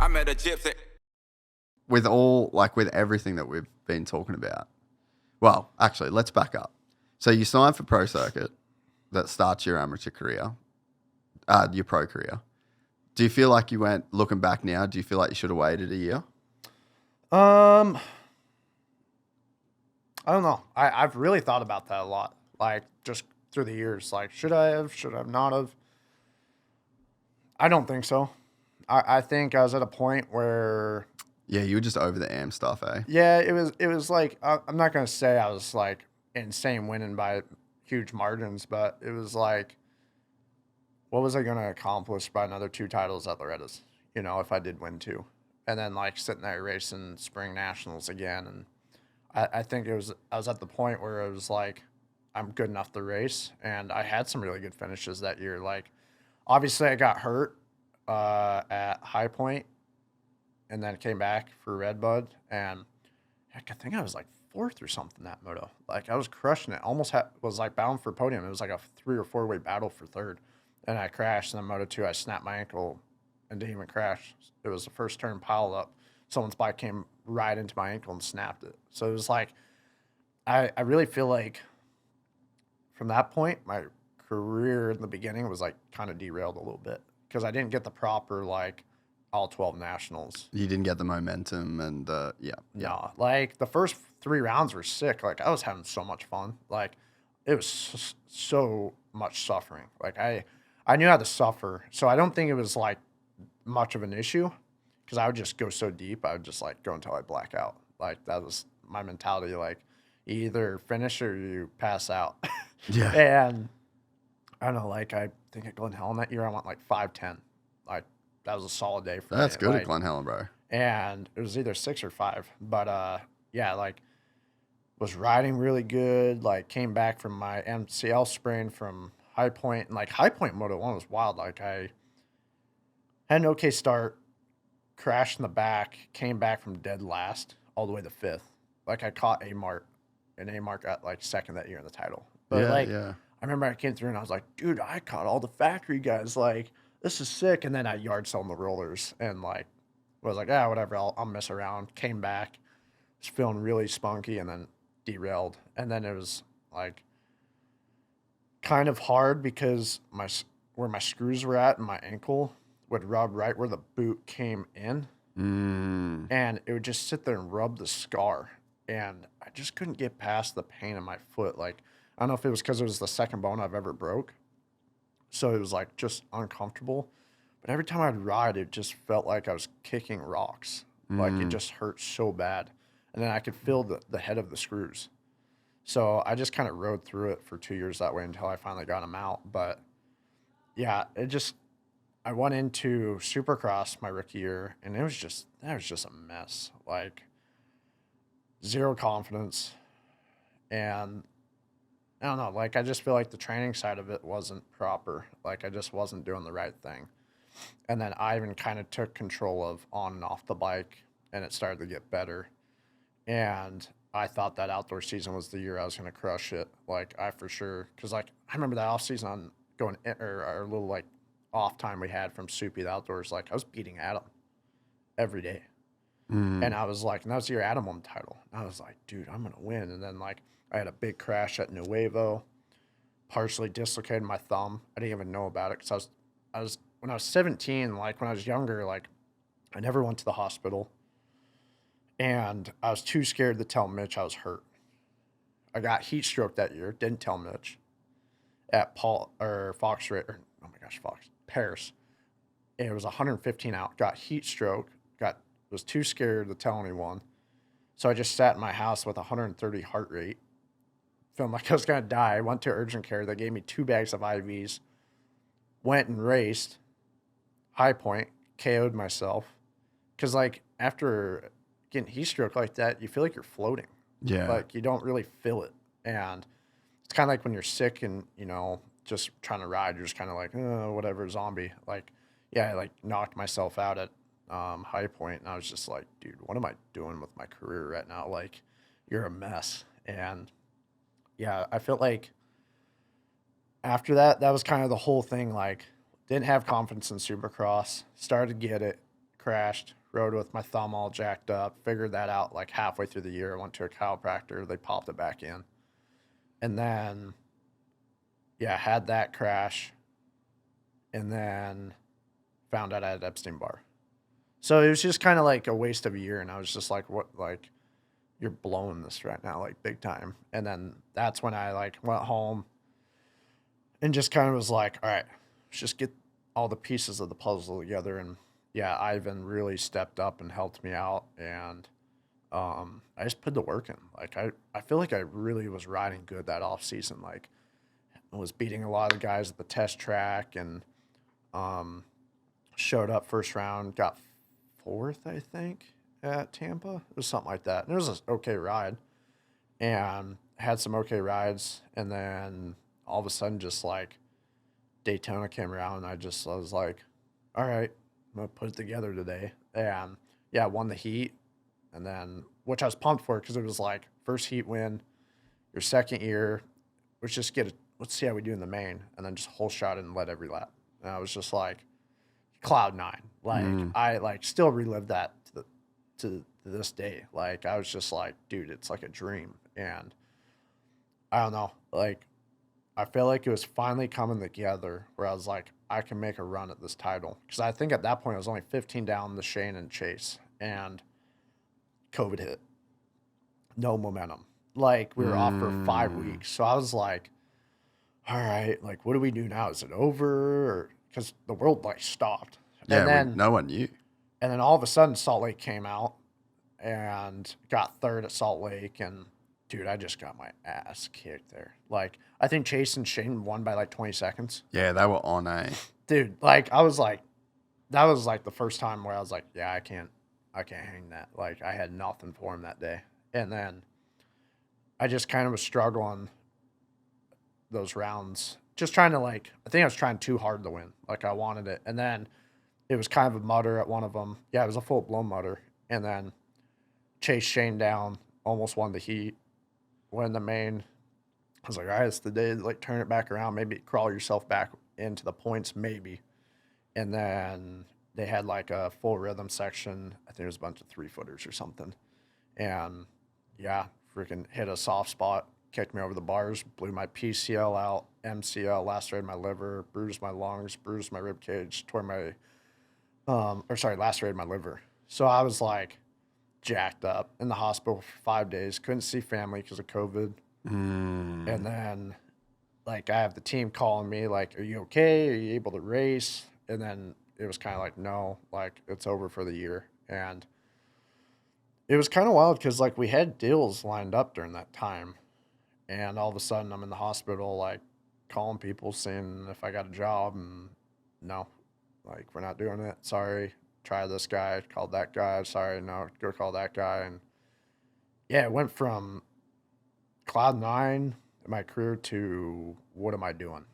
I met a gypsy. With everything that we've been talking about. Well, actually, let's back up. So you signed for Pro Circuit that starts your amateur career, your pro career. Do you feel like looking back now, do you feel like you should have waited a year? I don't know. I've really thought about that a lot. Like, just through the years. Like, should I have not have? I don't think so. I think I was at a point where... Yeah, you were just over the AM stuff, eh? Yeah, it was like, I'm not going to say I was, like, insane winning by huge margins, but it was like, what was I going to accomplish by another 2 titles at Loretta's, if I did win 2? And then, like, sitting there racing spring nationals again. And I think I was at the point where it was like, I'm good enough to race. And I had some really good finishes that year. Like, obviously I got hurt at High Point and then came back for Redbud. And heck, I think I was like 4th or something that moto. Like, I was crushing it. Almost was like bound for podium. It was like a 3 or 4 way battle for 3rd. And I crashed. And then Moto 2, I snapped my ankle and didn't even crash. It was the first turn piled up. Someone's bike came right into my ankle and snapped it. So it was like, I really feel like from that point, my career in the beginning was like kind of derailed a little bit because I didn't get the proper, like, all 12 nationals. You didn't get the momentum and yeah. No, like, the first 3 rounds were sick. Like, I was having so much fun. Like, it was so much suffering. Like, I knew how to suffer. So I don't think it was like much of an issue because I would just go so deep. I would just like go until I black out. Like, that was my mentality. Like, you either finish or you pass out. Yeah. And I don't know, like, I think at Glen Helen that year I went like 5:10. Like, that was a solid day for me. That's good like, at Glen Helen, bro. And it was either 6 or 5. But yeah, like, was riding really good. Like, came back from my MCL sprain from High Point. And like, High Point Moto 1 was wild. Like, I had an okay start, crashed in the back, came back from dead last all the way to 5th. Like, I caught A-Mark, and A-Mark got like 2nd that year in the title. But I remember I came through and I was like, dude, I caught all the factory guys. Like, this is sick. And then I yard sold the rollers and like was like, whatever, I'll mess around. Came back, was feeling really spunky, and then derailed. And then it was like kind of hard because where my screws were at and my ankle would rub right where the boot came in. And it would just sit there and rub the scar. And I just couldn't get past the pain in my foot. Like, I don't know if it was because it was the second bone I've ever broke. So it was like just uncomfortable. But every time I'd ride, it just felt like I was kicking rocks. Like, it just hurt so bad. And then I could feel the head of the screws. So I just kind of rode through it for 2 years that way until I finally got them out. But yeah, I went into Supercross my rookie year, and that was just a mess. Like, zero confidence. And I don't know, like, I just feel like the training side of it wasn't proper. Like, I just wasn't doing the right thing. And then Ivan kind of took control of on and off the bike, and it started to get better. And I thought that outdoor season was the year I was going to crush it. Like, I for sure, because, like, I remember that off season on going, or our little, like, off time we had from Soupy, the outdoors, like, I was beating Adam every day. And I was like, and that was the year Adam won the title. And I was like, dude, I'm going to win. And then, like, I had a big crash at Nuevo, partially dislocated my thumb. I didn't even know about it because when I was 17, like, when I was younger, like, I never went to the hospital. And I was too scared to tell Mitch I was hurt. I got heat stroke that year, didn't tell Mitch at Paris. And it was 115 out, got heat stroke, was too scared to tell anyone. So I just sat in my house with 130 heart rate, feeling like I was going to die. I went to urgent care. They gave me 2 bags of IVs, went and raced, High Point, KO'd myself. Because, like, after getting heat stroke like that, you feel like you're floating. Yeah. Like, you don't really feel it. And it's kind of like when you're sick and, just trying to ride, you're just kind of like, whatever, zombie. Like, yeah, I, like, knocked myself out at High Point, and I was just like, dude, what am I doing with my career right now? Like, you're a mess. And yeah, I felt like after that was kind of the whole thing. Like, didn't have confidence in Supercross, started to get it, crashed, rode with my thumb all jacked up, figured that out like halfway through the year. I went to a chiropractor, they popped it back in. And then, yeah, had that crash, and then found out I had Epstein-Barr. So it was just kind of like a waste of a year, and I was just like, what, like, you're blowing this right now, like, big time. And then that's when I, like, went home and just kind of was like, all right, let's just get all the pieces of the puzzle together. And, yeah, Ivan really stepped up and helped me out, and I just put the work in. Like, I feel like I really was riding good that off season. Like, I was beating a lot of guys at the test track, and showed up first round, got fourth, I think, at Tampa. It was something like that. And it was an okay ride, and had some okay rides. And then all of a sudden, just like Daytona came around, and I was like, all right, I'm going to put it together today. And yeah, won the heat. And then, which I was pumped for, because it was like first heat win, your second year, let's see how we do in the main, and then just whole shot it and led every lap. And I was just like, cloud nine. Like, I like still relive that to this day. Like, I was just like, dude, it's like a dream. And I don't know, like, I feel like it was finally coming together where I was like, I can make a run at this title. Because I think at that point I was only 15 down the Shane and Chase, and COVID hit. No momentum. Like, we were off for 5 weeks. So I was like, all right, like, what do we do now? Is it over? Because the world, like, stopped. Yeah, and then, no one knew. And then all of a sudden, Salt Lake came out and got third at Salt Lake. And, dude, I just got my ass kicked there. Like, I think Chase and Shane won by, like, 20 seconds. Yeah, they were on a... Dude, like, I was like, that was, like, the first time where I was like, yeah, I can't hang that. Like, I had nothing for him that day. And then I just kind of was struggling those rounds, just trying to, like, I think I was trying too hard to win. Like, I wanted it. And then it was kind of a mutter at one of them. Yeah, it was a full-blown mutter. And then chase Shane down, almost won the heat, win the main. I was like, all right, it's the day to, like, turn it back around, maybe crawl yourself back into the points, maybe. And then they had, like, a full rhythm section. I think it was a bunch of 3-footers or something. And, yeah, freaking hit a soft spot, kicked me over the bars, blew my PCL out, MCL, lacerated my liver, bruised my lungs, bruised my rib cage, tore my, lacerated my liver. So I was, like, jacked up in the hospital for 5 days, couldn't see family because of COVID. And then, like, I have the team calling me, like, are you okay? Are you able to race? And then it was kind of like, no, like, it's over for the year. And it was kind of wild because, like, we had deals lined up during that time. And all of a sudden I'm in the hospital, like, calling people, seeing if I got a job. And no, like, we're not doing it. Sorry. Try this guy. Called that guy. Sorry, no, go call that guy. And, yeah, it went from cloud nine in my career to what am I doing?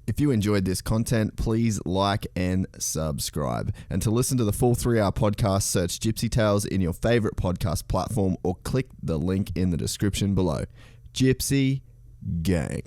If you enjoyed this content, please like and subscribe. And to listen to the full 3-hour podcast, search Gypsy Tales in your favorite podcast platform or click the link in the description below. Gypsy Gang.